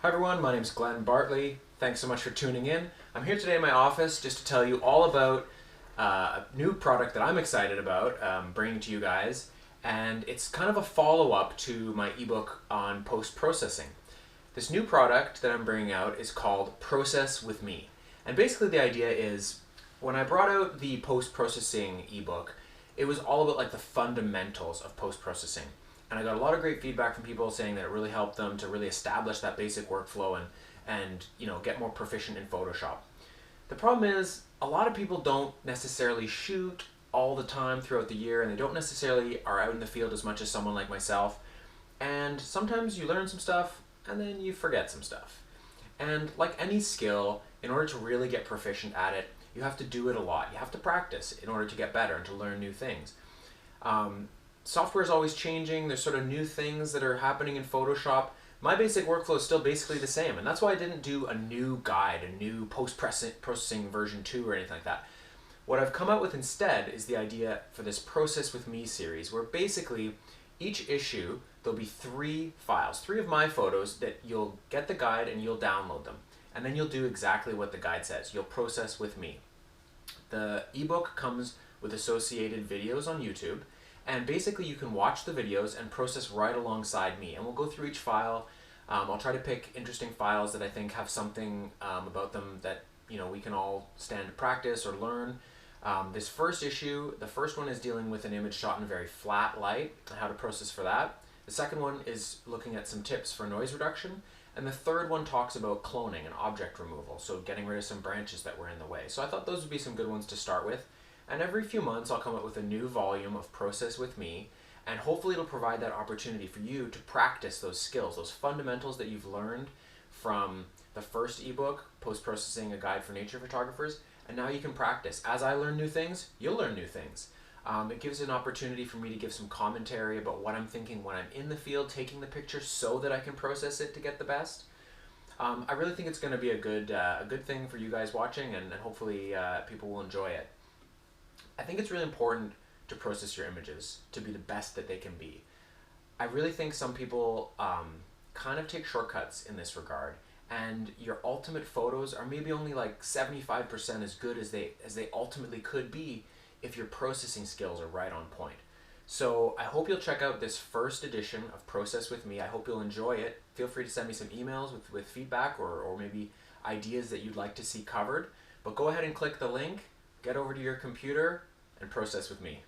Hi everyone, my name is Glenn Bartley. Thanks so much for tuning in. I'm here today in my office just to tell you all about a new product that I'm excited about bringing to you guys, and it's kind of a follow-up to my ebook on post-processing. This new product that I'm bringing out is called Process with Me. And basically the idea is, when I brought out the post-processing ebook, it was all about like the fundamentals of post-processing. And I got a lot of great feedback from people saying that it really helped them to really establish that basic workflow and get more proficient in Photoshop. The problem is a lot of people don't necessarily shoot all the time throughout the year, and they don't necessarily are out in the field as much as someone like myself. And sometimes you learn some stuff and then you forget some stuff. And like any skill, in order to really get proficient at it, you have to do it a lot. You have to practice in order to get better and to learn new things. Software is always changing. There's sort of new things that are happening in Photoshop. My basic workflow is still basically the same, and that's why I didn't do a new guide, a new post-processing version 2 or anything like that. What I've come out with instead is the idea for this Process with Me series, where basically each issue there'll be 3 files, 3 of my photos that you'll get the guide and you'll download them. And then you'll do exactly what the guide says. You'll process with me. The ebook comes with associated videos on YouTube, and basically you can watch the videos and process right alongside me. And we'll go through each file. I'll try to pick interesting files that I think have something about them that we can all stand to practice or learn. This first issue, the first one is dealing with an image shot in very flat light, how to process for that. The second one is looking at some tips for noise reduction. And the third one talks about cloning and object removal, so getting rid of some branches that were in the way. So I thought those would be some good ones to start with. And every few months I'll come up with a new volume of Process with Me, and hopefully it'll provide that opportunity for you to practice those skills, those fundamentals that you've learned from the first ebook, Post-Processing, A Guide for Nature Photographers, and now you can practice. As I learn new things, you'll learn new things. It gives an opportunity for me to give some commentary about what I'm thinking when I'm in the field taking the picture so that I can process it to get the best. I really think it's going to be a good thing for you guys watching, and hopefully people will enjoy it. I think it's really important to process your images to be the best that they can be. I really think some people kind of take shortcuts in this regard, and your ultimate photos are maybe only like 75% as good as they ultimately could be if your processing skills are right on point. So I hope you'll check out this first edition of Process with Me. I hope you'll enjoy it. Feel free to send me some emails with feedback or maybe ideas that you'd like to see covered. But go ahead and click the link, get over to your computer, and process with me.